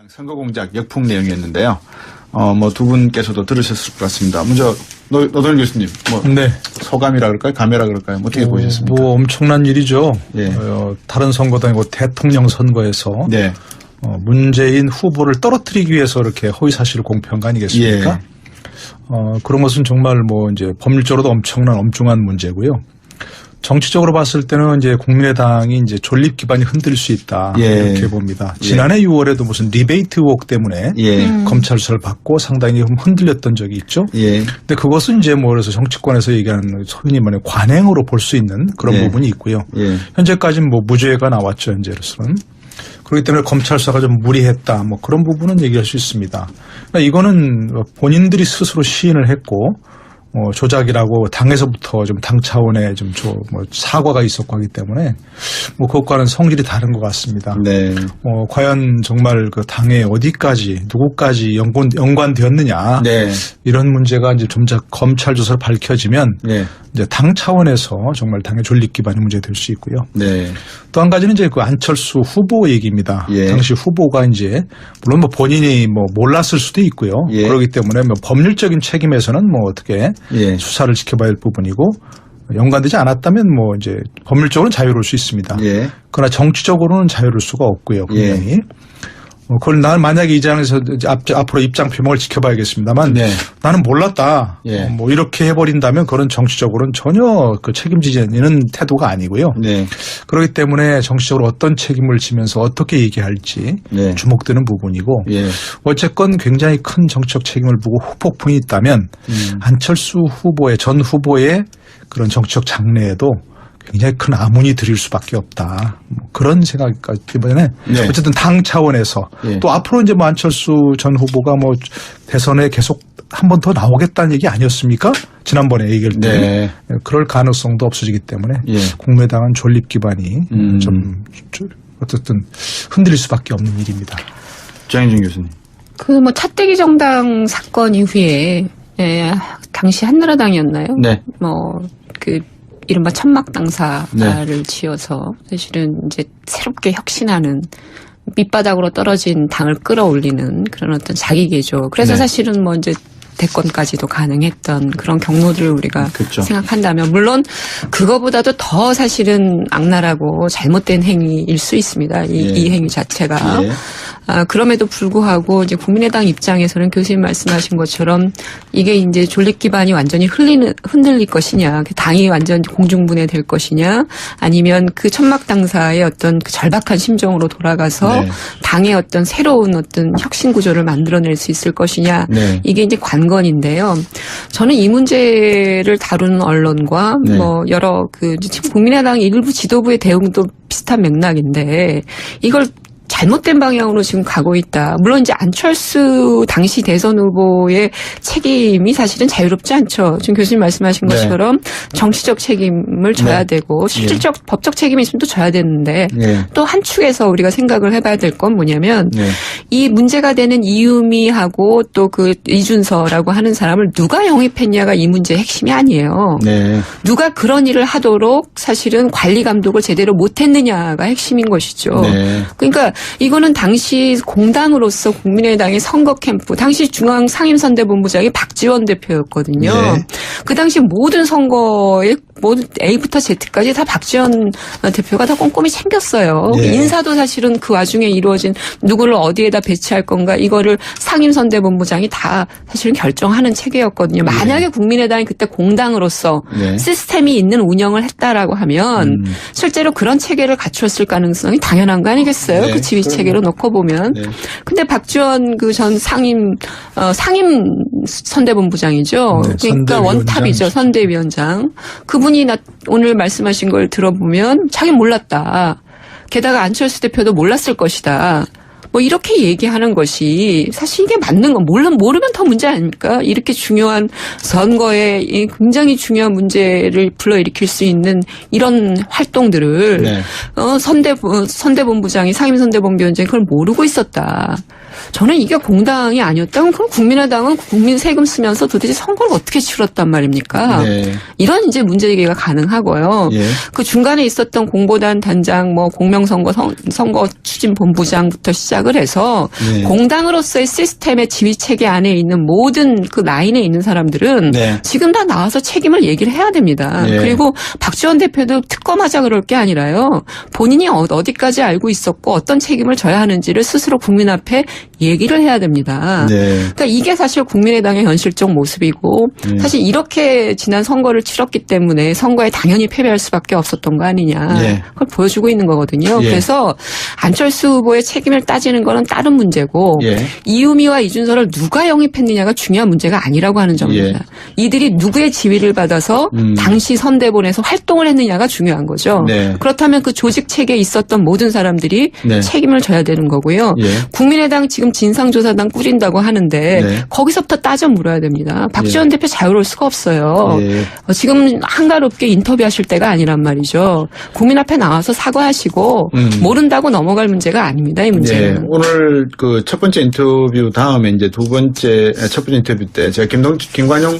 선거 공작 역풍 내용이었는데요. 뭐 두 분께서도 들으셨을 것 같습니다. 먼저 노동현 교수님, 네. 소감이라 그럴까요, 감회라 그럴까요, 어떻게 보셨습니까? 뭐 엄청난 일이죠. 예. 다른 선거도 아니고 대통령 선거에서 네. 문재인 후보를 떨어뜨리기 위해서 이렇게 허위 사실을 공표한 거 아니겠습니까? 예. 그런 것은 정말 뭐 이제 법률적으로도 엄중한 문제고요. 정치적으로 봤을 때는 이제 국민의당이 이제 존립 기반이 흔들릴 수 있다. 예. 이렇게 봅니다. 지난해 6월에도 무슨 리베이트 의혹 때문에 검찰 수사를 받고 상당히 흔들렸던 적이 있죠. 예. 근데 그것은 이제 뭐 그래서 정치권에서 얘기하는 소위 말해 관행으로 볼 수 있는 그런 부분이 있고요. 현재까지는 뭐 무죄가 나왔죠, 현재로서는. 그렇기 때문에 검찰 수사가 좀 무리했다. 뭐 그런 부분은 얘기할 수 있습니다. 그러니까 이거는 본인들이 스스로 시인을 했고 조작이라고 당에서부터 좀 당 차원의 좀 사과가 있었고 하기 때문에 뭐 그것과는 성질이 다른 것 같습니다. 네. 과연 정말 그 당에 어디까지 누구까지 연관되었느냐. 네. 이런 문제가 이제 좀 검찰 조사로 밝혀지면 네. 이제 당 차원에서 정말 당의 존립 기반이 문제될 수 있고요. 네. 또 한 가지는 이제 그 안철수 후보 얘기입니다. 예. 당시 후보가 이제 물론 뭐 본인이 뭐 몰랐을 수도 있고요. 예. 그렇기 때문에 뭐 법률적인 책임에서는 뭐 어떻게 수사를 지켜봐야 할 부분이고 연관되지 않았다면 뭐 이제 법률적으로는 자유로울 수 있습니다. 그러나 정치적으로는 자유로울 수가 없고요. 분명히. 그걸 나는 만약에 이 장에서 앞으로 입장 표명을 지켜봐야겠습니다만 나는 몰랐다. 뭐 이렇게 해버린다면 그런 정치적으로는 전혀 그 책임지는 태도가 아니고요. 그렇기 때문에 정치적으로 어떤 책임을 지면서 어떻게 얘기할지 주목되는 부분이고 어쨌건 굉장히 큰 정치적 책임을 보고 후폭풍이 있다면 안철수 후보의 전 후보의 그런 정치적 장래에도 굉장히 큰 아문이 들일 수밖에 없다. 뭐 그런 생각까지 때문에 어쨌든 당 차원에서 또 앞으로 이제 뭐 안철수 전 후보가 뭐 대선에 계속 한 번 더 나오겠다는 얘기 아니었습니까? 지난번에 얘기할 때. 그럴 가능성도 없어지기 때문에 국민의당은 존립 기반이 좀 어쨌든 흔들릴 수밖에 없는 일입니다. 장혜진 교수님. 그 뭐 차떼기 정당 사건 이후에 당시 한나라당이었나요? 네. 이른바 천막 당사를 지어서 사실은 이제 새롭게 혁신하는 밑바닥으로 떨어진 당을 끌어올리는 그런 어떤 자기계죠. 그래서 사실은 뭐 이제 대권까지도 가능했던 그런 경로들을 우리가 생각한다면 물론 그거보다도 더 사실은 악랄하고 잘못된 행위일 수 있습니다. 이 행위 자체가. 그럼에도 불구하고 이제 국민의당 입장에서는 교수님 말씀하신 것처럼 이게 이제 존립 기반이 완전히 흔들릴 것이냐, 당이 완전 공중분해될 것이냐, 아니면 그 천막 당사의 어떤 그 절박한 심정으로 돌아가서 당의 어떤 새로운 어떤 혁신 구조를 만들어낼 수 있을 것이냐, 이게 이제 관건인데요. 저는 이 문제를 다루는 언론과 뭐 여러 지금 국민의당 일부 지도부의 대응도 비슷한 맥락인데 이걸 잘못된 방향으로 지금 가고 있다. 물론 이제 안철수 당시 대선 후보의 책임이 사실은 자유롭지 않죠. 지금 교수님 말씀하신 것처럼 정치적 책임을 져야 되고 실질적 법적 책임이 있으면 또 져야 되는데 또 한 축에서 우리가 생각을 해봐야 될 건 뭐냐면 이 문제가 되는 이유미하고 또 그 이준서라고 하는 사람을 누가 영입했냐가 이 문제의 핵심이 아니에요. 누가 그런 일을 하도록 사실은 관리 감독을 제대로 못했느냐가 핵심인 것이죠. 그러니까 이거는 당시 공당으로서 국민의당의 선거 캠프, 당시 중앙 상임선대본부장이 박지원 대표였거든요. 그 당시 모든 선거에 모든 A부터 Z까지 다 박지원 대표가 다 꼼꼼히 챙겼어요. 인사도 사실은 그 와중에 이루어진 누구를 어디에다 배치할 건가 이거를 상임선대본부장이 다 사실은 결정하는 체계였거든요. 만약에 국민의당이 그때 공당으로서 시스템이 있는 운영을 했다라고 하면 실제로 그런 체계를 갖추었을 가능성이 당연한 거 아니겠어요? 그 지휘 체계로 놓고 보면. 근데 박지원 그 전 상임 선대본부장이죠. 그러니까 원탑이죠. 선대위원장. 그분이 오늘 말씀하신 걸 들어보면 자기는 몰랐다. 게다가 안철수 대표도 몰랐을 것이다. 뭐 이렇게 얘기하는 것이 사실 이게 맞는 건 모르면 더 문제 아닙니까? 이렇게 중요한 선거에 굉장히 중요한 문제를 불러일으킬 수 있는 이런 활동들을 선대본부장이 상임선대본부위원장이 그걸 모르고 있었다. 저는 이게 공당이 아니었다면 그럼 국민의당은 국민 세금 쓰면서 도대체 선거를 어떻게 치렀단 말입니까? 이런 이제 문제제기가 가능하고요. 그 중간에 있었던 공보단 단장, 뭐 공명선거 선거 추진본부장부터 시작 부탁을 해서 네. 공당으로서의 시스템의 지휘체계 안에 있는 모든 그 라인에 있는 사람들은 네. 지금 다 나와서 책임을 얘기를 해야 됩니다. 네. 그리고 박지원 대표도 특검하자 그럴 게 아니라요. 본인이 어디까지 알고 있었고 어떤 책임을 져야 하는지를 스스로 국민 앞에 얘기를 해야 됩니다. 네. 그러니까 이게 사실 국민의당의 현실적 모습이고 사실 이렇게 지난 선거를 치렀기 때문에 선거에 당연히 패배할 수밖에 없었던 거 아니냐. 예. 그걸 보여주고 있는 거거든요. 예. 그래서 안철수 후보의 책임을 따지는 거는 다른 문제고 예. 이유미와 이준서를 누가 영입했느냐가 중요한 문제가 아니라고 하는 점입니다. 예. 이들이 누구의 지위를 받아서 당시 선대본에서 활동을 했느냐가 중요한 거죠. 네. 그렇다면 그 조직 체계에 있었던 모든 사람들이 네. 책임을 져야 되는 거고요. 예. 국민의당 지금 진상조사단 꾸린다고 하는데 네. 거기서부터 따져 물어야 됩니다. 박지원 대표 자유로울 수가 없어요. 예. 지금 한가롭게 인터뷰하실 때가 아니란 말이죠. 국민 앞에 나와서 사과하시고 모른다고 넘어갈 문제가 아닙니다. 이 문제는. 네, 오늘 그 첫 번째 인터뷰 다음에 이제 첫 번째 인터뷰 때 제가 김관영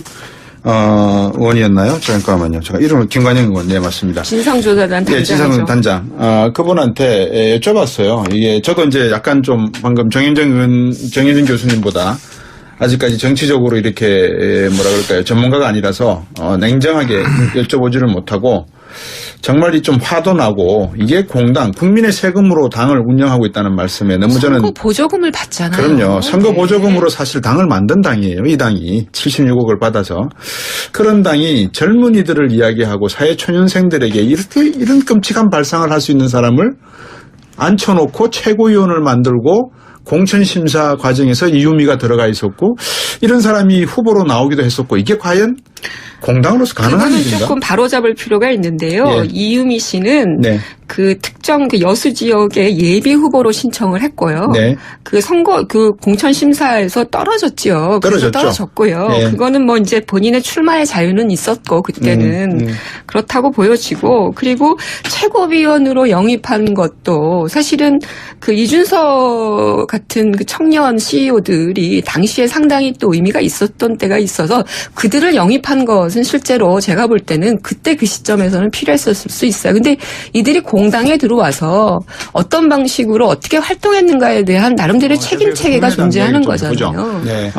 의원이었나요? 잠깐만요. 제가 이름을 김관영 의원, 네, 맞습니다. 진상조사단 단장이죠. 네, 진상조사단 단장. 그분한테 여쭤봤어요. 이게 저도 이제 약간 좀 방금 정현정 교수님보다 아직까지 정치적으로 이렇게 뭐라 그럴까요? 전문가가 아니라서 냉정하게 여쭤보지를 못하고 정말 좀 화도 나고 이게 공당, 국민의 세금으로 당을 운영하고 있다는 말씀에 너무 저는 선거 보조금을 받잖아요. 그럼요. 선거 네. 보조금으로 사실 당을 만든 당이에요. 이 당이 76억을 받아서 그런 당이 젊은이들을 이야기하고 사회초년생들에게 이런 끔찍한 발상을 할 수 있는 사람을 앉혀놓고 최고위원을 만들고 공천심사 과정에서 이유미가 들어가 있었고 이런 사람이 후보로 나오기도 했었고 이게 과연 공당으로서 가능한 그거는 일인가? 조금 바로잡을 필요가 있는데요. 예. 이유미 씨는 네. 그 특정 그 여수 지역의 예비 후보로 신청을 했고요. 네. 그 선거 그 공천 심사에서 떨어졌지요. 그래서 떨어졌죠. 떨어졌고요. 예. 그거는 뭐 이제 본인의 출마의 자유는 있었고 그때는 그렇다고 보여지고 그리고 최고위원으로 영입한 것도 사실은 그 이준서 같은 그 청년 CEO들이 당시에 상당히 또 의미가 있었던 때가 있어서 그들을 영입한 것은 실제로 제가 볼 때는 그때 그 시점에서는 필요했었을 수 있어요. 근데 이들이 공당에 들어와서 어떤 방식으로 어떻게 활동했는가에 대한 나름대로의 책임 체계가 존재하는 거잖아요. 네.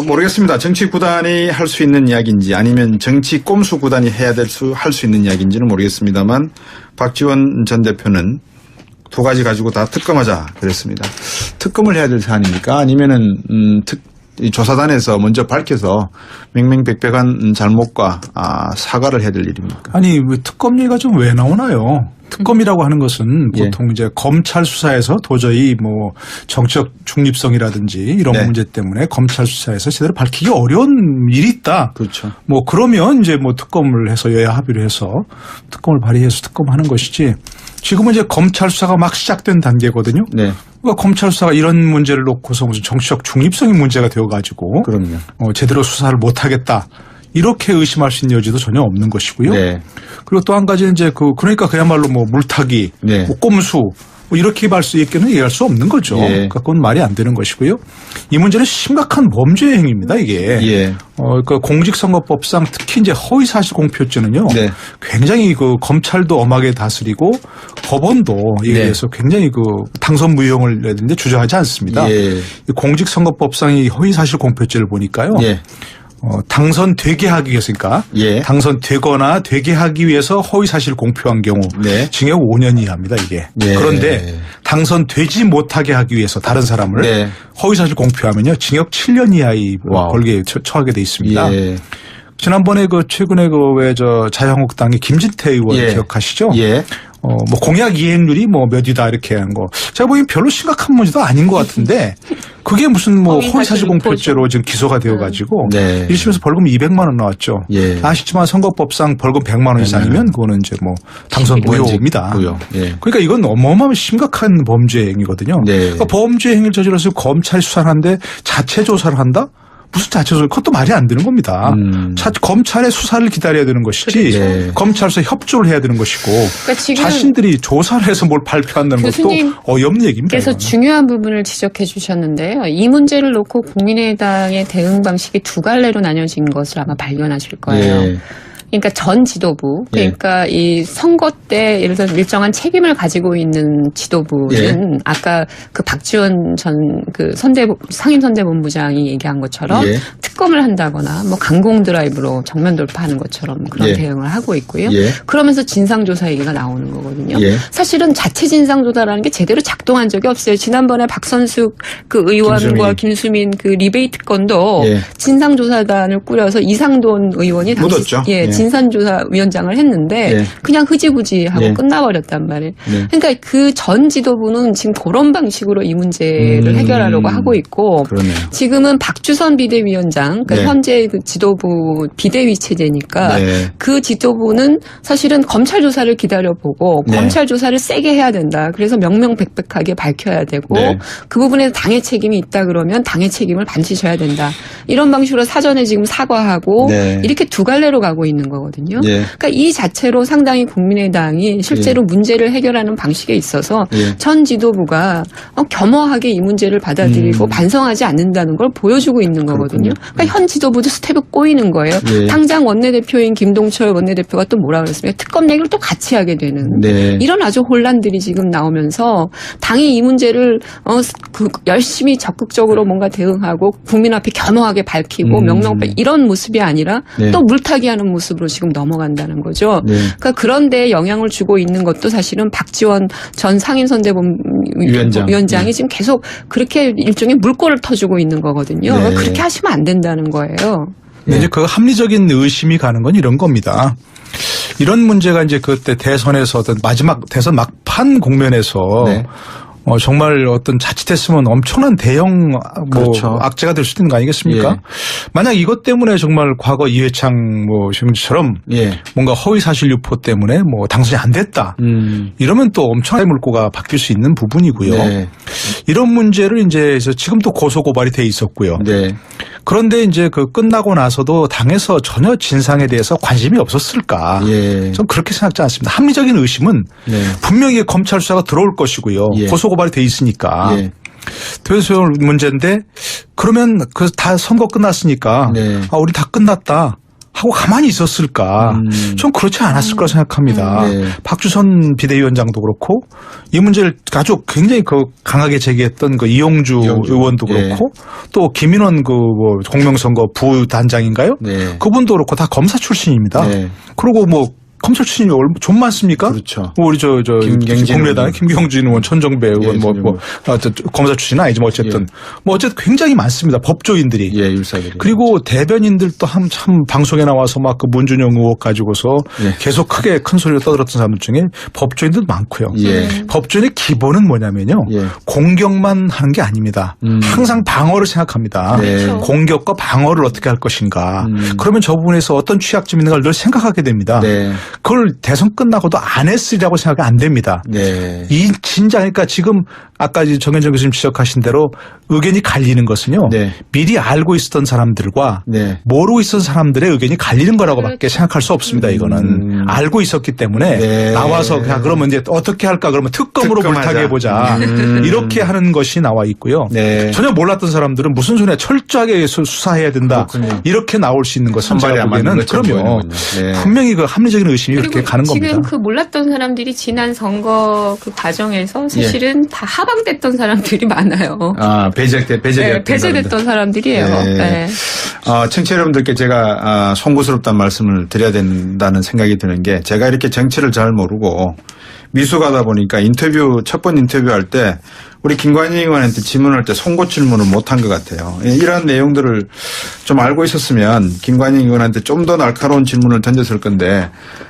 모르겠습니다. 정치 구단이 할 수 있는 이야기인지 아니면 정치 꼼수 구단이 할 수 있는 이야기인지는 모르겠습니다만 박지원 전 대표는 두 가지 가지고 다 특검하자 그랬습니다. 특검을 해야 될 사안입니까? 아니면은 이 조사단에서 먼저 밝혀서 맹맹백백한 잘못과 사과를 해야 될 일입니까? 아니 왜 특검 얘기가 좀 왜 나오나요? 특검이라고 하는 것은 보통 이제 검찰 수사에서 도저히 뭐 정치적 중립성이라든지 이런 네. 문제 때문에 검찰 수사에서 제대로 밝히기 어려운 일이 있다. 그렇죠. 뭐 그러면 이제 뭐 특검을 해서 여야 합의를 해서 특검을 발의해서 특검하는 것이지. 지금은 이제 검찰 수사가 막 시작된 단계거든요. 네. 그러니까 검찰 수사가 이런 문제를 놓고서 무슨 정치적 중립성이 문제가 되어가지고 그럼요. 제대로 수사를 못하겠다. 이렇게 의심할 수 있는 여지도 전혀 없는 것이고요. 네. 그리고 또 한 가지는 이제 그러니까 그야말로 뭐 물타기, 네. 뭐 꼼수 뭐 이렇게 말 수 있게는 얘기할 수 없는 거죠. 예. 그러니까 그건 말이 안 되는 것이고요. 이 문제는 심각한 범죄 행위입니다. 이게. 예. 그러니까 공직선거법상 특히 이제 허위사실 공표죄는요. 네. 굉장히 그 검찰도 엄하게 다스리고 법원도 이에 네. 대해서 굉장히 그 당선 무효형을 내는데 주저하지 않습니다. 예. 이 공직선거법상의 허위사실 공표죄를 보니까요. 예. 당선되게 하기 위해서니까 예. 당선되거나 되게 하기 위해서 허위사실 공표한 경우 네. 징역 5년 이하입니다. 이게. 예. 그런데 당선되지 못하게 하기 위해서 다른 사람을 네. 허위사실 공표하면요. 징역 7년 이하의 와우. 벌기에 처하게 돼 있습니다. 예. 지난번에 최근에 자유한국당의 김진태 의원 예. 기억하시죠? 예. 뭐 공약 이행률이 뭐 몇이다 이렇게 한 거. 제가 보기엔 별로 심각한 문제도 아닌 것 같은데 그게 무슨 뭐 허위사실 공표죄로 지금 기소가 되어가지고 네. 1심에서 벌금 200만 원 나왔죠. 예. 아시지만 선거법상 벌금 100만 원 이상이면 그거는 이제 뭐 당선 무효입니다. 무효. 예. 그러니까 이건 어마어마한 심각한 범죄 행위거든요. 네. 그러니까 범죄 행위를 저질러서 검찰이 수사를 하는데 자체 조사를 한다? 무슨 자체 조사? 그것도 말이 안 되는 겁니다. 검찰의 수사를 기다려야 되는 것이지 그렇죠. 검찰에서 협조를 해야 되는 것이고 그러니까 지금 자신들이 조사를 해서 뭘 발표한다는 것도 어이없는 얘기입니다. 그래서 이거는. 중요한 부분을 지적해 주셨는데요. 이 문제를 놓고 국민의당의 대응 방식이 두 갈래로 나뉘어진 것을 아마 발견하실 거예요. 예. 그러니까 전 지도부, 그러니까 이 선거 때 예를 들어 일정한 책임을 가지고 있는 지도부는 아까 그 박지원 전 그 상임선대본부장이 얘기한 것처럼 특검을 한다거나 뭐 강공 드라이브로 정면 돌파하는 것처럼 그런 대응을 하고 있고요. 그러면서 진상조사 얘기가 나오는 거거든요. 사실은 자체 진상조사라는 게 제대로 작동한 적이 없어요. 지난번에 박선숙 그 의원과 김수민 그 리베이트 건도 진상조사단을 꾸려서 이상돈 의원이 당시 진상조사위원장을 했는데 그냥 흐지부지 하고 끝나버렸단 말이에요. 그러니까 그 전 지도부는 지금 그런 방식으로 이 문제를 해결하려고 하고 있고 지금은 박주선 비대위원장 그러니까 현재 그 지도부 비대위 체제니까 그 지도부는 사실은 검찰 조사를 기다려보고 검찰 조사를 세게 해야 된다. 그래서 명명백백하게 밝혀야 되고 그 부분에 당의 책임이 있다 그러면 당의 책임을 반드시 져야 된다. 이런 방식으로 사전에 지금 사과하고 이렇게 두 갈래로 가고 있는 거거든요. 그러니까 이 자체로 상당히 국민의당이 실제로 문제를 해결하는 방식에 있어서 전 지도부가 겸허하게 이 문제를 받아들이고 반성하지 않는다는 걸 보여주고 있는 거거든요. 그러니까 현 지도부도 스텝을 꼬이는 거예요. 당장 원내대표인 김동철 원내대표가 또 뭐라 그랬습니까? 특검 얘기를 또 같이 하게 되는 이런 아주 혼란들이 지금 나오면서 당이 이 문제를 열심히 적극적으로 뭔가 대응하고 국민 앞에 겸허하게 밝히고 명명백 이런 모습이 아니라 또 물타기하는 모습으로 지금 넘어간다는 거죠. 그러니까 그런 데 영향을 주고 있는 것도 사실은 박지원 전 상임선대위원장이 지금 계속 그렇게 일종의 물꼬를 터주고 있는 거거든요. 그렇게 하시면 안 된다는 거예요. 이제 그 합리적인 의심이 가는 건 이런 겁니다. 이런 문제가 이제 그때 대선에서 어떤 마지막 대선 막판 국면에서 정말 어떤 자칫했으면 엄청난 대형 악재가 될 수도 있는 거 아니겠습니까? 만약 이것 때문에 정말 과거 이회창 지금처럼 뭔가 허위 사실 유포 때문에 당선이 안 됐다. 이러면 또 엄청난 물꼬가 바뀔 수 있는 부분이고요. 이런 문제를 이제 지금 또 고소 고발이 돼 있었고요. 그런데 이제 그 끝나고 나서도 당에서 전혀 진상에 대해서 관심이 없었을까? 전 그렇게 생각하지 않습니다. 합리적인 의심은 분명히 검찰 수사가 들어올 것이고요. 고소 고발이 돼 있으니까. 그래서 문제인데 그러면 그 다 선거 끝났으니까 우리 다 끝났다. 하고 가만히 있었을까? 전 그렇지 않았을 거라 생각합니다. 박주선 비대위원장도 그렇고 이 문제를 아주 굉장히 강하게 제기했던 그 이용주 의원도 그렇고 또 김인원 공명선거 부단장인가요? 그분도 그렇고 다 검사 출신입니다. 그리고 검찰 출신이 좀 많습니까? 그렇죠. 우리 국민의당 김경진 의원, 천정배 의원 검사 출신은 아니지만 어쨌든 어쨌든 굉장히 많습니다. 법조인들이. 율사들이. 그리고 대변인들도 참 방송에 나와서 막 그 문준영 의혹 가지고서 계속 크게 큰 소리로 떠들었던 사람들 중에 법조인들도 많고요. 법조인의 기본은 뭐냐면요. 공격만 하는 게 아닙니다. 항상 방어를 생각합니다. 공격과 방어를 어떻게 할 것인가. 그러면 저 부분에서 어떤 취약점이 있는가를 늘 생각하게 됩니다. 그걸 대선 끝나고도 안 했으리라고 생각이 안 됩니다. 이 진짜 그러니까 지금 아까 정현정 교수님 지적하신 대로 의견이 갈리는 것은요. 미리 알고 있었던 사람들과 모르고 있었던 사람들의 의견이 갈리는 거라고밖에 생각할 수 없습니다. 이거는 알고 있었기 때문에 나와서 그냥 그러면 이제 어떻게 할까 그러면 특검으로 물타기 해보자 이렇게 하는 것이 나와 있고요. 전혀 몰랐던 사람들은 무슨 소리야 철저하게 수사해야 된다. 이렇게 나올 수 있는 것은 제가 보기에는 그럼요. 분명히 그 합리적인 의심이 그렇게 가는 겁니다. 지금 그 몰랐던 사람들이 지난 선거 그 과정에서 사실은 다 하방됐던 사람들이 많아요. 배제됐던 사람들이에요. 청취자 여러분들께 제가 송구스럽다는 말씀을 드려야 된다는 생각이 드는 게 제가 이렇게 정치를 잘 모르고 미숙하다 보니까 첫 번 인터뷰할 때 우리 김관영 의원한테 질문할 때 송곳 질문을 못한 것 같아요. 이러한 내용들을 좀 알고 있었으면 김관영 의원한테 좀 더 날카로운 질문을 던졌을 건데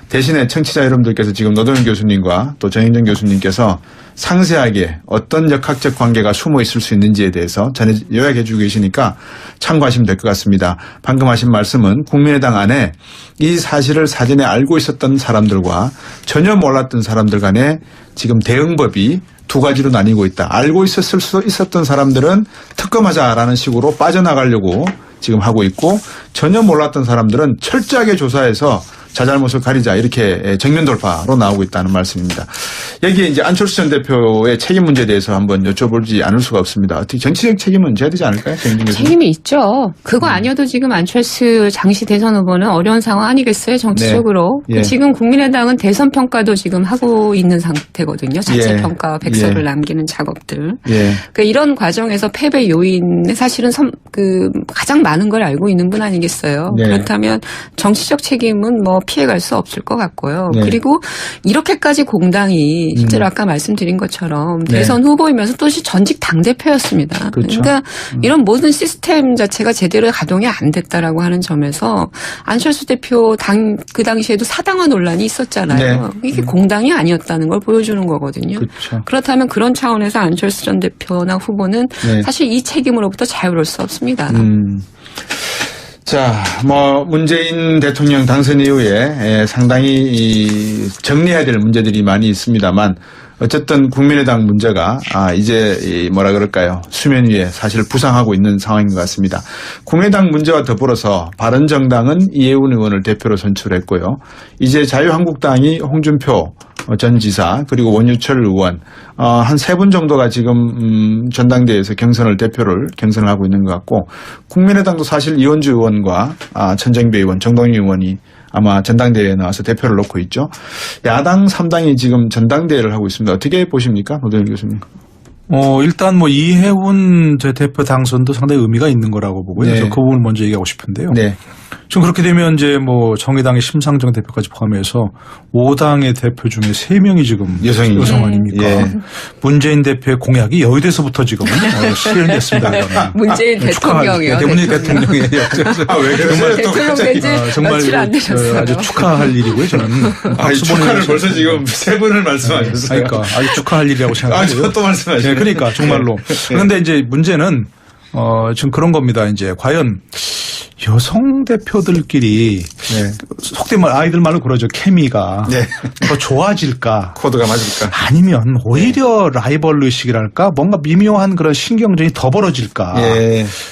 대신에 청취자 여러분들께서 지금 노동현 교수님과 또 정현정 교수님께서 상세하게 어떤 역학적 관계가 숨어 있을 수 있는지에 대해서 요약해 주고 계시니까 참고하시면 될 것 같습니다. 방금 하신 말씀은 국민의당 안에 이 사실을 사전에 알고 있었던 사람들과 전혀 몰랐던 사람들 간에 지금 대응법이 두 가지로 나뉘고 있다. 알고 있었을 수도 있었던 사람들은 특검하자라는 식으로 빠져나가려고 지금 하고 있고 전혀 몰랐던 사람들은 철저하게 조사해서 자잘못을 가리자 이렇게 정면 돌파로 나오고 있다는 말씀입니다. 여기에 이제 안철수 전 대표의 책임 문제에 대해서 한번 여쭤보지 않을 수가 없습니다. 어떻게 정치적 책임은 져야 되지 않을까요? 책임이 있죠. 그거 아니어도 지금 안철수 장시 대선 후보는 어려운 상황 아니겠어요? 정치적으로. 네. 예. 지금 국민의당은 대선 평가도 지금 하고 있는 상태거든요. 자체 평가 백서를 남기는 작업들. 그러니까 이런 과정에서 패배 요인 사실은 가장 많은 걸 알고 있는 분 아니겠어요. 그렇다면 정치적 책임은 뭐 피해갈 수 없을 것 같고요. 그리고 이렇게까지 공당이 실제로 아까 말씀드린 것처럼 대선 후보이면서 또 전직 당대표였습니다. 그렇죠. 그러니까 이런 모든 시스템 자체가 제대로 가동이 안 됐다라고 하는 점에서 안철수 대표 그 당시에도 사당화 논란이 있었잖아요. 이게 공당이 아니었다는 걸 보여주는 거거든요. 그렇죠. 그렇다면 그런 차원에서 안철수 전 대표나 후보는 사실 이 책임으로부터 자유로울 수 없습니다. 자, 문재인 대통령 당선 이후에 상당히 정리해야 될 문제들이 많이 있습니다만 어쨌든 국민의당 문제가 이제 수면 위에 사실 부상하고 있는 상황인 것 같습니다. 국민의당 문제와 더불어서 바른정당은 이해운 의원을 대표로 선출했고요. 이제 자유한국당이 홍준표 전 지사 그리고 원유철 의원 한 3분 정도가 지금 전당대회에서 대표를 경선을 하고 있는 것 같고 국민의당도 사실 이원주 의원과 천정배 의원, 정동영 의원이 아마 전당대회에 나와서 대표를 놓고 있죠. 야당 3당이 지금 전당대회를 하고 있습니다. 어떻게 보십니까? 노동일 교수님. 일단 이해운 대표 당선도 상당히 의미가 있는 거라고 보고요. 그래서 그 부분을 먼저 얘기하고 싶은데요. 지금 그렇게 되면 이제 정의당의 심상정 대표까지 포함해서 5당의 대표 중에 3명이 지금 여성 아닙니까? 문재인 대표의 공약이 여의도에서부터 지금 실현됐습니다. 문재인 대통령이요. 문재인 대통령이에요. 왜 그러세요? 대통령 된지 며칠 안 되셨어요. 아주 축하할 일이고요. 저는. 축하를 벌써 지금 3분을 말씀하셨어요. 그러니까 아주 축하할 일이라고 생각하고요. 또 말씀하시네요. 그러니까 정말로. 그런데 이제 문제는 지금 그런 겁니다. 이제 과연 여성 대표들끼리 속된 말 아이들 말로 그러죠. 케미가 더 좋아질까? 코드가 맞을까? 아니면 오히려 라이벌 의식이랄까? 뭔가 미묘한 그런 신경전이 더 벌어질까?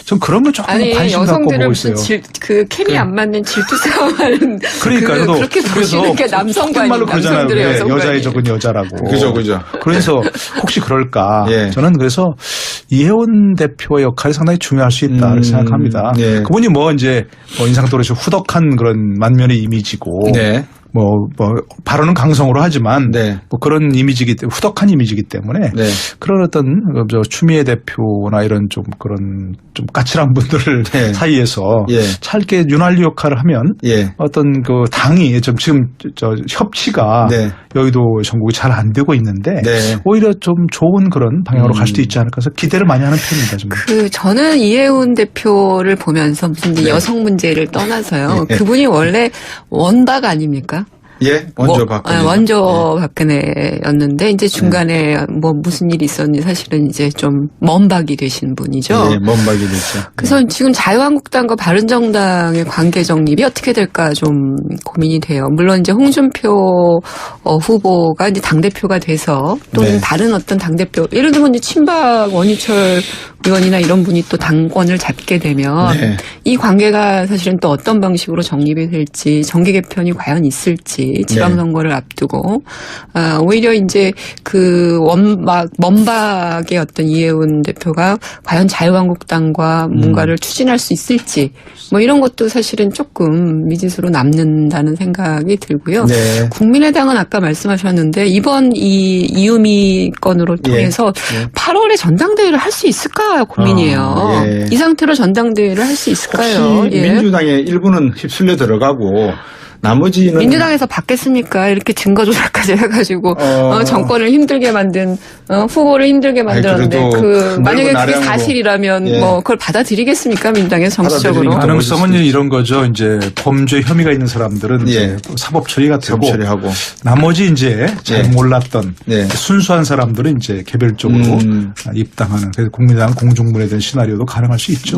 전 그런 걸 조금 관심 갖고 보고 있어요. 그 케미 안 맞는 질투 싸움하는 그러니까 그렇게 보시는 게 남성관이 남성들의 여성관이 여자의 적은 여자라고. 그죠. 그래서 혹시 그럴까? 저는 그래서 이해원 대표의 역할이 상당히 중요할 수 있다 이렇게 생각합니다. 그분이 이제 인상도로서 후덕한 그런 만면의 이미지고 발언은 강성으로 하지만 그런 이미지기 때문에 후덕한 이미지이기 때문에 그런 어떤 추미애 대표나 이런 좀 그런 좀 까칠한 분들 사이에서 짧게 윤활유 역할을 하면 어떤 그 당이 지금 협치가 여의도 전국이 잘 안 되고 있는데 오히려 좀 좋은 그런 방향으로 갈 수도 있지 않을까 해서 기대를 많이 하는 편입니다. 정말. 저는 이해운 대표를 보면서 무슨 이제 여성 문제를 떠나서요. 그분이 원래 원박 아닙니까? 원조 박근혜였는데 이제 중간에 무슨 일이 있었는지 사실은 이제 좀 먼박이 되신 분이죠. 먼박이 됐죠. 그래서 지금 자유한국당과 바른정당의 관계 정립이 어떻게 될까 좀 고민이 돼요. 물론 이제 홍준표 후보가 이제 당대표가 돼서 또는 다른 어떤 당대표, 예를 들면 이제 친박 원유철 의원이나 이런 분이 또 당권을 잡게 되면 이 관계가 사실은 또 어떤 방식으로 정립이 될지, 정계 개편이 과연 있을지 지방선거를 앞두고 오히려 이제 그 먼박의 어떤 이해운 대표가 과연 자유한국당과 뭔가를 추진할 수 있을지 이런 것도 사실은 조금 미지수로 남는다는 생각이 들고요. 국민의당은 아까 말씀하셨는데 이번 이 이유미 건으로 통해서 8월에 전당대회를 할 수 있을까 고민이에요. 이 상태로 전당대회를 할 수 있을까요? 혹시 민주당의 일부는 휩쓸려 들어가고 나머지는 민주당에서 받겠습니까? 이렇게 증거조사까지 해가지고 정권을 힘들게 만든 후보를 힘들게 만들었는데 만약에 그게 사실이라면 그걸 받아들이겠습니까? 민주당에서 정치적으로 가능성은 이런 거죠. 이제 범죄 혐의가 있는 사람들은 이제 사법 처리가 되고 나머지 이제 잘 몰랐던 순수한 사람들은 이제 개별적으로 입당하는 그래서 국민의당 공중분해된 시나리오도 가능할 수 있죠.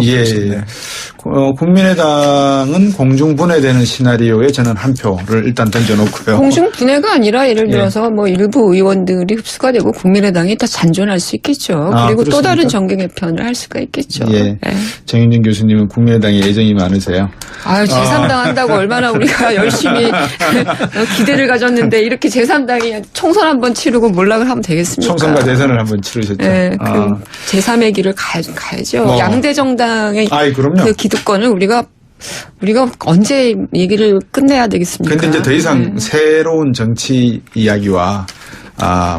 국민의당은 공중분해되는 시나리오에 저는 저는 한 표를 일단 던져놓고요. 공중 분해가 아니라 예를 들어서 뭐 일부 의원들이 흡수가 되고 국민의당이 다 잔존할 수 있겠죠. 그리고 또 다른 정계 개편을 할 수가 있겠죠. 예. 정윤진 교수님은 국민의당에 애정이 많으세요? 제3당 한다고 얼마나 우리가 열심히 기대를 가졌는데 이렇게 제3당이 총선 한번 치르고 몰락을 하면 되겠습니까? 총선과 대선을 한번 치르셨죠. 네, 그 제3의 길을 가야죠. 양대 정당의 그 기득권을 우리가 언제 얘기를 끝내야 되겠습니까? 그런데 이제 더 이상 새로운 정치 이야기와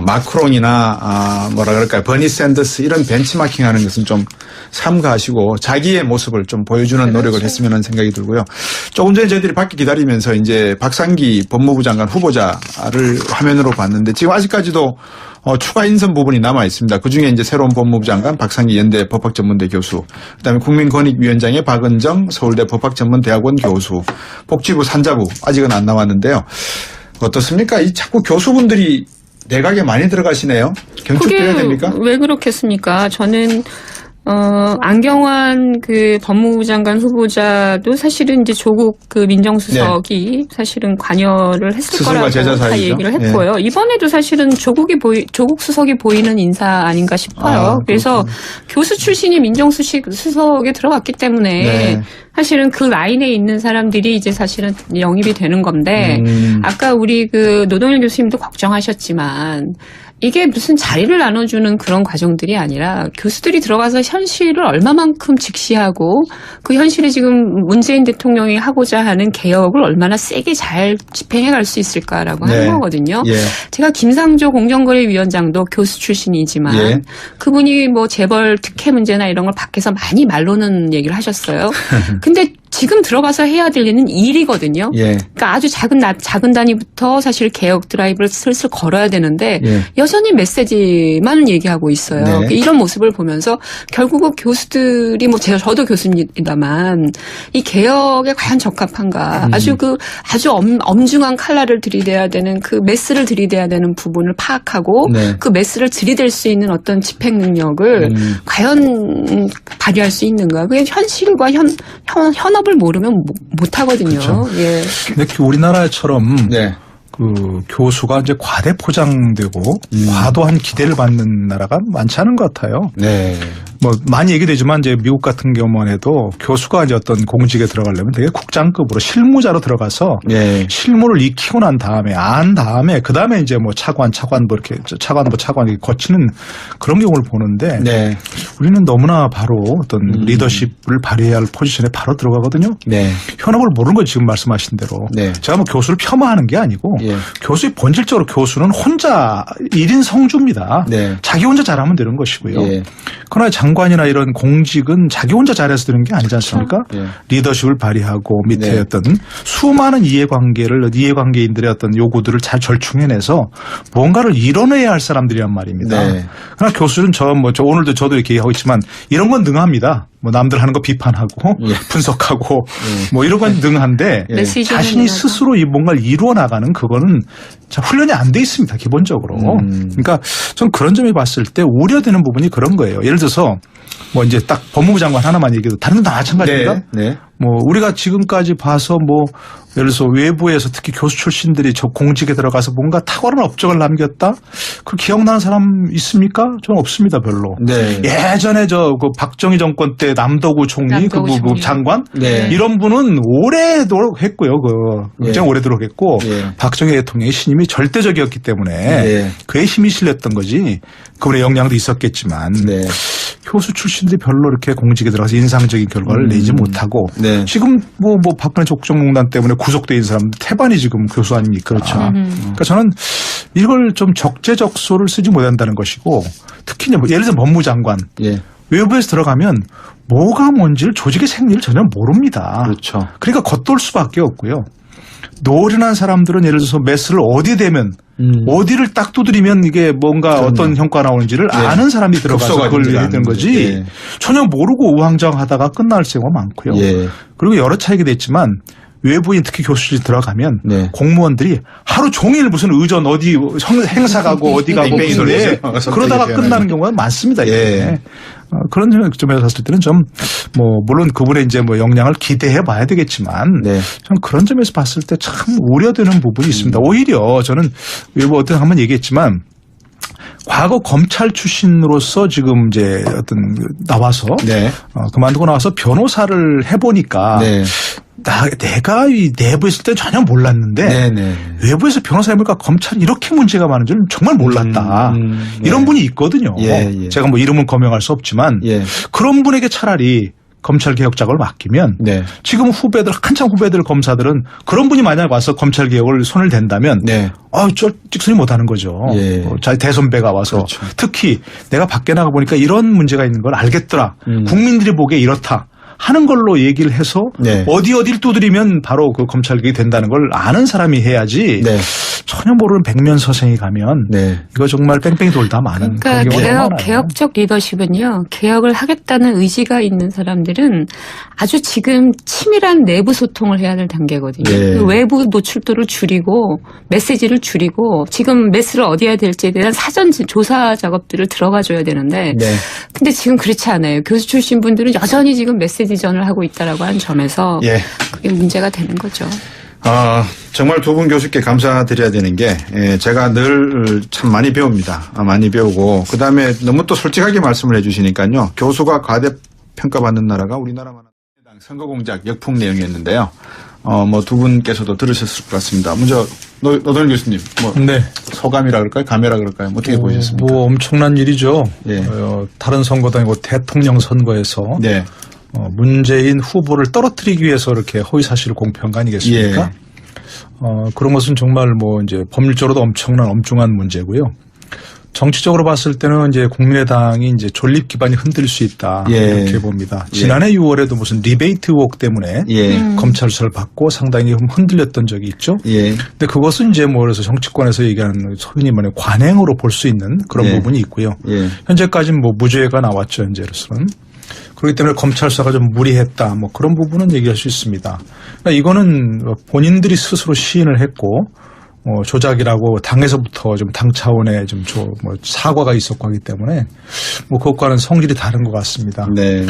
마크롱이나 뭐라 그럴까요, 버니 샌더스 이런 벤치마킹하는 것은 좀 삼가하시고 자기의 모습을 좀 보여주는 노력을 했으면 하는 생각이 들고요. 조금 전에 저희들이 밖에 기다리면서 이제 박상기 법무부 장관 후보자를 화면으로 봤는데 지금 아직까지도 추가 인선 부분이 남아 있습니다. 그 중에 이제 새로운 법무부 장관 박상기 연대 법학전문대 교수, 그다음에 국민권익위원장의 박은정 서울대 법학전문대학원 교수, 복지부 산자부 아직은 안 나왔는데요. 어떻습니까? 이 자꾸 교수분들이 내각에 많이 들어가시네요. 경축돼야 됩니까? 왜 그렇겠습니까? 저는 안경환 그 법무부 장관 후보자도 사실은 이제 조국 그 민정수석이 사실은 관여를 했을 거라고 다 얘기를 했고요. 이번에도 사실은 조국 수석이 보이는 인사 아닌가 싶어요. 그래서 교수 출신이 민정수석에 들어갔기 때문에 사실은 그 라인에 있는 사람들이 이제 사실은 영입이 되는 건데 아까 우리 그 노동일 교수님도 걱정하셨지만 이게 무슨 자리를 나눠주는 그런 과정들이 아니라 교수들이 들어가서 현실을 얼마만큼 직시하고 그 현실에 지금 문재인 대통령이 하고자 하는 개혁을 얼마나 세게 잘 집행해 갈 수 있을까라고 하는 거거든요. 제가 김상조 공정거래위원장도 교수 출신이지만 그분이 뭐 재벌 특혜 문제나 이런 걸 밖에서 많이 말로는 얘기를 하셨어요. 근데 지금 들어가서 해야 될 일은 일이거든요. 그러니까 아주 작은 단위부터 사실 개혁 드라이브를 슬슬 걸어야 되는데 여전히 메시지만 얘기하고 있어요. 그러니까 이런 모습을 보면서 결국은 교수들이 뭐 저도 교수입니다만 이 개혁에 과연 적합한가? 아주 엄중한 칼날을 들이대야 되는 그 메스를 들이대야 되는 부분을 파악하고 그 메스를 들이댈 수 있는 어떤 집행 능력을 과연 발휘할 수 있는가? 그게 현실과 현업을 모르면 못 하거든요. 그렇죠. 근데 우리나라처럼 그 교수가 이제 과대 포장되고 과도한 기대를 받는 나라가 많지 않은 것 같아요. 뭐 많이 얘기되지만 이제 미국 같은 경우만 해도 교수가 이제 어떤 공직에 들어가려면 되게 국장급으로 실무자로 들어가서 실무를 익히고 난 다음에 그 다음에 이제 뭐 차관 뭐 이렇게 차관 이렇게 거치는 그런 경우를 보는데 우리는 너무나 바로 어떤 리더십을 발휘해야 할 포지션에 바로 들어가거든요. 현업을 모르는 거 지금 말씀하신 대로 제가 뭐 교수를 폄하하는 게 아니고 교수의 본질적으로 교수는 혼자 1인 성주입니다. 자기 혼자 잘하면 되는 것이고요. 그러나 장관이나 이런 공직은 자기 혼자 잘해서 되는 게 아니지 않습니까? 리더십을 발휘하고 밑에 어떤 수많은 이해관계인들의 어떤 요구들을 잘 절충해내서 뭔가를 이뤄내야 할 사람들이란 말입니다. 그러나 교수는 오늘도 저도 이렇게 얘기하고 있지만 이런 건 능합니다. 뭐 남들 하는 거 비판하고 분석하고 뭐 이런 건 능한데 자신이 스스로 이 뭔가를 이루어 나가는 그거는 훈련이 안 돼 있습니다. 기본적으로. 그러니까 전 그런 점에 봤을 때 우려되는 부분이 그런 거예요. 예를 들어서 뭐 이제 딱 법무부 장관 하나만 얘기해도 다른 건 다 마찬가지입니다. 뭐 우리가 지금까지 봐서 뭐 예를 들어서 외부에서 특히 교수 출신들이 저 공직에 들어가서 뭔가 탁월한 업적을 남겼다? 그 기억나는 사람 있습니까? 저는 없습니다, 별로. 예전에 그 박정희 정권 때 남도구 총리, 그 장관 이런 분은 오래도록 했고요. 굉장히 오래도록 했고 박정희 대통령의 신임이 절대적이었기 때문에 그의 힘이 실렸던 거지. 그분의 역량도 있었겠지만 교수 출신들이 별로 이렇게 공직에 들어가서 인상적인 결과를 내지 못하고 지금 뭐 박근혜 국정농단 때문에 구속돼 있는 사람들 태반이 지금 교수 아닙니까? 그렇죠. 그러니까 저는 이걸 좀 적재적소를 쓰지 못한다는 것이고 특히 뭐 예를 들어 법무장관 외부에서 들어가면 뭐가 뭔지를 조직의 생리를 전혀 모릅니다. 그렇죠. 그러니까 겉돌 수밖에 없고요. 노련한 사람들은 예를 들어서 매스를 어디에 대면 어디를 딱 두드리면 이게 뭔가 어떤 효과가 나오는지를 아는 사람이 들어가서 그걸 해야 되는 거지 전혀 모르고 우왕좌왕하다가 끝날 경우가 많고요. 그리고 여러 차이가 됐지만 외부인 특히 교수실 들어가면 네. 공무원들이 하루 종일 무슨 의전 어디 행사 가고 어디 가고 있는데 그러다가 끝나는 경우가 많습니다. 예. 그런 점에서 봤을 때는 좀 뭐 물론 그분의 이제 뭐 역량을 기대해 봐야 되겠지만 네. 좀 그런 점에서 봤을 때 참 우려되는 부분이 있습니다. 오히려 저는 일부 어떤 한번 얘기했지만 과거 검찰 출신으로서 지금 이제 어떤 나와서 네. 그만두고 나와서 변호사를 해보니까 네. 내가 이 내부에 있을 때 전혀 몰랐는데 네네. 외부에서 변호사 해보니까 검찰이 이렇게 문제가 많은 줄은 정말 몰랐다. 이런 분이 있거든요. 예. 제가 뭐 이름은 거명할 수 없지만 예. 그런 분에게 차라리 검찰 개혁 작업을 맡기면 네. 지금 한창 후배들 검사들은 그런 분이 만약 와서 검찰 개혁을 손을 댄다면 네. 찍소리 못하는 거죠. 예. 대선배가 와서 그렇죠. 특히 내가 밖에 나가 보니까 이런 문제가 있는 걸 알겠더라. 국민들이 보기에 이렇다. 하는 걸로 얘기를 해서 네. 어디를 두드리면 바로 그 검찰 개혁이 된다는 걸 아는 사람이 해야지 네. 전혀 모르는 백면서생이 가면 네. 이거 정말 뺑뺑이 돌다 마는 그러니까 개혁적 리더십은요. 개혁을 하겠다는 의지가 있는 사람들은 아주 지금 치밀한 내부 소통을 해야 될 단계거든요. 예. 그 외부 노출도를 줄이고 메시지를 줄이고 지금 메스를 어디 해야 될지에 대한 사전 조사 작업들을 들어가 줘야 되는데 네. 근데 지금 그렇지 않아요. 교수 출신 분들은 여전히 지금 메시지전을 하고 있다라고 하는 점에서 예. 그게 문제가 되는 거죠. 정말 두 분 교수께 감사드려야 되는 게 제가 늘 참 많이 배웁니다. 많이 배우고 그다음에 너무 또 솔직하게 말씀을 해 주시니까요. 교수가 과대평가받는 나라가 우리나라만 선거공작 역풍 내용이었는데요. 뭐 두 분께서도 들으셨을 것 같습니다. 먼저 노동현 교수님 네. 소감이라 그럴까요? 감회라 그럴까요? 어떻게 보셨습니까? 뭐 엄청난 일이죠. 예. 다른 선거도 아니고 대통령 선거에서 네. 문재인 후보를 떨어뜨리기 위해서 이렇게 허위 사실을 공표한 거 아니겠습니까? 예. 그런 것은 정말 뭐 이제 법률적으로도 엄중한 문제고요. 정치적으로 봤을 때는 이제 국민의당이 이제 존립 기반이 흔들릴 수 있다. 예. 이렇게 봅니다. 지난해 6월에도 무슨 리베이트 의혹 때문에 검찰 수사를 받고 상당히 흔들렸던 적이 있죠. 예. 근데 그것은 이제 뭐 그래서 정치권에서 얘기하는 소위 말하는 관행으로 볼 수 있는 그런 부분이 있고요. 현재까지는 뭐 무죄가 나왔죠. 현재로서는. 그렇기 때문에 검찰 수사가 좀 무리했다. 뭐 그런 부분은 얘기할 수 있습니다. 그러니까 이거는 본인들이 스스로 시인을 했고 조작이라고 당에서부터 좀 당 차원의 좀 사과가 있었고 하기 때문에 뭐 그것과는 성질이 다른 것 같습니다. 네.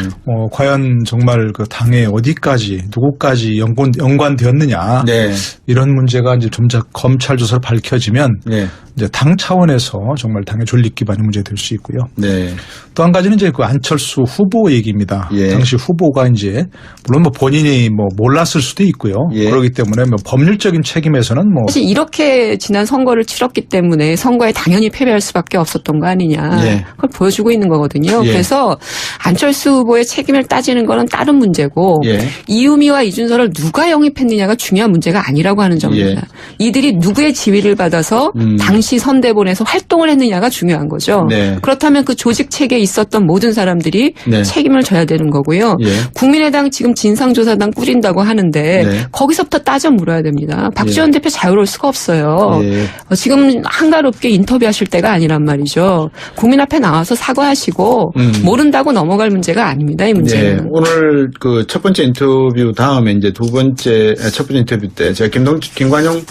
과연 정말 그 당에 어디까지 누구까지 연관되었느냐. 네. 이런 문제가 이제 좀 검찰 조사로 밝혀지면 네. 이제 당 차원에서 정말 당의 존립 기반이 문제될 수 있고요. 네. 또 한 가지는 이제 그 안철수 후보 얘기입니다. 예. 당시 후보가 이제 물론 뭐 본인이 뭐 몰랐을 수도 있고요. 예. 그렇기 때문에 뭐 법률적인 책임에서는 뭐 사실 이렇게 지난 선거를 치렀기 때문에 선거에 당연히 패배할 수밖에 없었던 거 아니냐. 예. 그걸 보여주고 있는 거거든요. 예. 그래서 안철수 후보의 책임을 따지는 거는 다른 문제고 예. 이유미와 이준서를 누가 영입했느냐가 중요한 문제가 아니라고 하는 점입니다. 이들이 누구의 지위를 받아서 당시 선대본에서 활동을 했느냐가 중요한 거죠. 네. 그렇다면 그 조직 체계에 있었던 모든 사람들이 네. 책임을 져야 되는 거고요. 예. 국민의당 지금 진상조사단 꾸린다고 하는데 네. 거기서부터 따져 물어야 됩니다. 박지원 대표 자유로울 수가 없어요. 예. 지금 한가롭게 인터뷰하실 때가 아니란 말이죠. 국민 앞에 나와서 사과하시고 모른다고 넘어갈 문제가 아닙니다. 이 문제는. 예. 오늘 그 첫 번째 인터뷰 다음에 이제 첫 번째 인터뷰 때 제가 김관영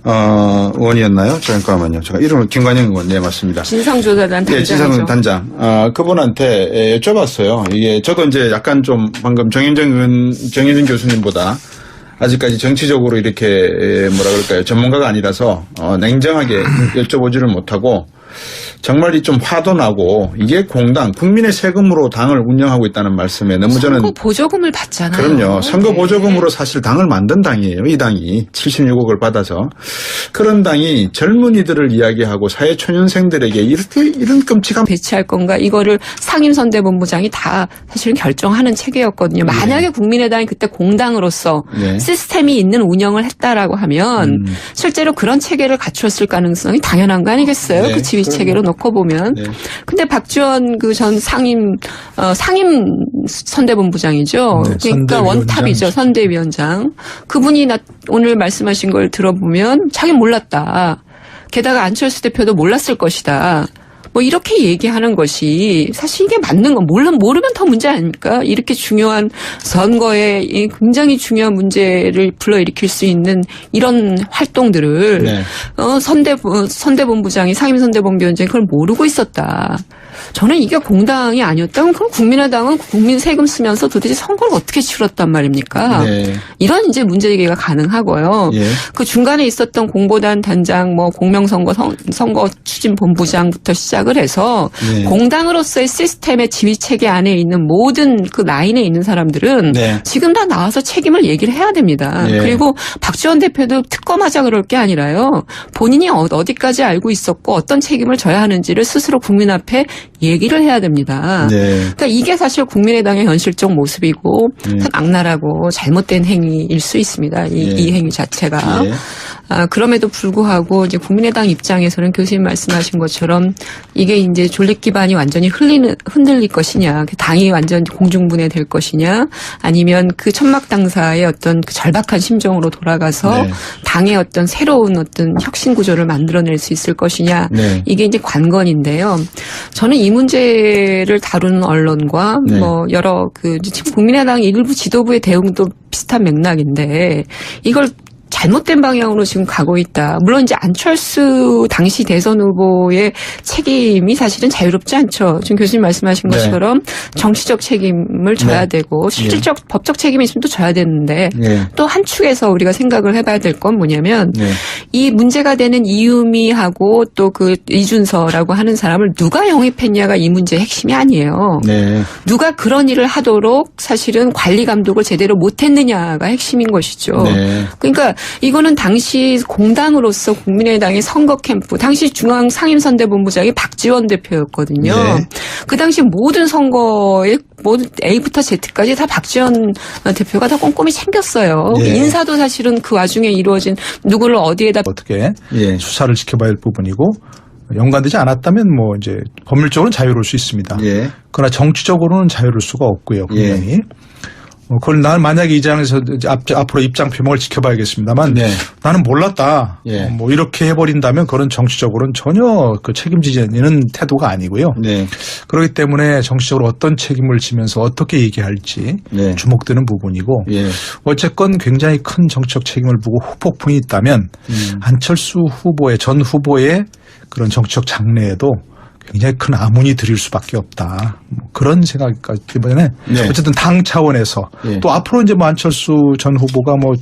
의원이었나요? 잠깐만요. 제가 이름을 김관영 의원. 네, 맞습니다. 진상조사단 단장이죠. 네, 진상조사단 단장. 그분한테 여쭤봤어요. 이게 저도 이제 약간 좀 방금 정현정 교수님보다 아직까지 정치적으로 이렇게 뭐라 그럴까요? 전문가가 아니라서 냉정하게 여쭤보지를 못하고 정말 좀 화도 나고 이게 공당 국민의 세금으로 당을 운영하고 있다는 말씀에 너무 저는 선거 보조금을 받잖아요. 그럼요. 선거 네. 보조금으로 사실 당을 만든 당이에요. 이 당이 76억을 받아서 그런 당이 젊은이들을 이야기하고 사회초년생들에게 이런 끔찍한 배치할 건가 이거를 상임선대본부장이 다 사실은 결정하는 체계였거든요. 만약에 국민의당이 그때 공당으로서 네. 시스템이 있는 운영을 했다라고 하면 실제로 그런 체계를 갖추었을 가능성이 당연한 거 아니겠어요? 네. 그 지휘 체계로 놓고 보면. 네. 근데 박지원 그 전 상임 선대본부장이죠. 네, 그러니까 원탑이죠. 선대위원장. 그분이 오늘 말씀하신 걸 들어보면 자기 몰랐다. 게다가 안철수 대표도 몰랐을 것이다. 뭐 이렇게 얘기하는 것이 사실 이게 맞는 건 모르면 더 문제 아닙니까? 이렇게 중요한 선거에 이 굉장히 중요한 문제를 불러일으킬 수 있는 이런 활동들을 네. 선대본부장이 상임선대본부위원장이 그걸 모르고 있었다. 저는 이게 공당이 아니었다면 그럼 국민의당은 국민 세금 쓰면서 도대체 선거를 어떻게 치렀단 말입니까? 네. 이런 이제 문제제기가 가능하고요. 예. 그 중간에 있었던 공보단 단장, 뭐 공명선거 선거 추진본부장부터 시작을 해서 네. 공당으로서의 시스템의 지휘 체계 안에 있는 모든 그 라인에 있는 사람들은 네. 지금 다 나와서 책임을 얘기를 해야 됩니다. 예. 그리고 박지원 대표도 특검하자 그럴 게 아니라요. 본인이 어디까지 알고 있었고 어떤 책임을 져야 하는지를 스스로 국민 앞에 얘기를 해야 됩니다. 네. 그러니까 이게 사실 국민의당의 현실적 모습이고 악랄하고 잘못된 행위일 수 있습니다. 이 행위 자체가. 예. 그럼에도 불구하고 이제 국민의당 입장에서는 교수님 말씀하신 것처럼 이게 이제 존립 기반이 완전히 흔들릴 것이냐, 당이 완전 공중분해될 것이냐, 아니면 그 천막 당사의 어떤 그 절박한 심정으로 돌아가서 네. 당의 어떤 새로운 어떤 혁신 구조를 만들어낼 수 있을 것이냐, 네. 이게 이제 관건인데요. 저는 이 문제를 다루는 언론과 네. 뭐 여러 그 지금 국민의당 일부 지도부의 대응도 비슷한 맥락인데 이걸 잘못된 방향으로 지금 가고 있다. 물론 이제 안철수 당시 대선 후보의 책임이 사실은 자유롭지 않죠. 지금 교수님 말씀하신 네. 것처럼 정치적 책임을 져야 네. 되고 실질적 법적 책임이 있으면 또 져야 되는데 네. 또 한 축에서 우리가 생각을 해봐야 될 건 뭐냐면 네. 이 문제가 되는 이유미하고 또 그 이준서라고 하는 사람을 누가 영입했냐가 이 문제의 핵심이 아니에요. 네. 누가 그런 일을 하도록 사실은 관리 감독을 제대로 못했느냐가 핵심인 것이죠. 네. 그러니까 이거는 당시 공당으로서 국민의당의 선거 캠프, 당시 중앙상임선대본부장이 박지원 대표였거든요. 네. 그 당시 모든 선거에 모든 A부터 Z까지 다 박지원 대표가 다 꼼꼼히 챙겼어요. 예. 인사도 사실은 그 와중에 이루어진 누구를 어디에다 어떻게 예. 수사를 지켜봐야 할 부분이고 연관되지 않았다면 뭐 이제 법률적으로는 자유로울 수 있습니다. 예. 그러나 정치적으로는 자유로울 수가 없고요. 분명히. 예. 그걸 나는 만약에 이 장에서 앞으로 입장 표명을 지켜봐야겠습니다만 네. 나는 몰랐다. 예. 뭐 이렇게 해버린다면 그런 정치적으로는 전혀 그 책임지는 태도가 아니고요. 네. 그렇기 때문에 정치적으로 어떤 책임을 지면서 어떻게 얘기할지 네. 주목되는 부분이고 예. 어쨌건 굉장히 큰 정치적 책임을 물고 후폭풍이 있다면 안철수 후보의 전 후보의 그런 정치적 장래에도 굉장히 큰 아문이 들일 수밖에 없다. 뭐 그런 생각까지 때문에 네. 어쨌든 당 차원에서 예. 또 앞으로 이제 뭐 안철수 전 후보가 뭐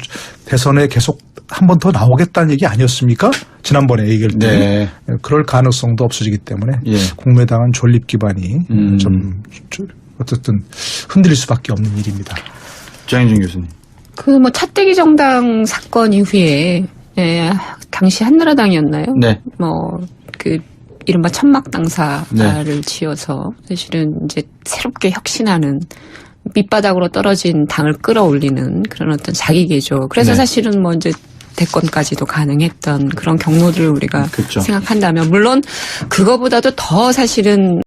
대선에 계속 한 번 더 나오겠다는 얘기 아니었습니까? 지난번에 얘기할 때. 네. 그럴 가능성도 없어지기 때문에 예. 국민의당은 존립 기반이 좀 어쨌든 흔들릴 수밖에 없는 일입니다. 장혜진 교수님. 그 뭐 차떼기 정당 사건 이후에 당시 한나라당이었나요? 네. 뭐 그 이른바 천막 당사를 네. 지어서 사실은 이제 새롭게 혁신하는 밑바닥으로 떨어진 당을 끌어올리는 그런 어떤 자기 개조. 그래서 네. 사실은 뭐 이제 대권까지도 가능했던 그런 경로들을 우리가 그렇죠. 생각한다면 물론 그거보다도 더 사실은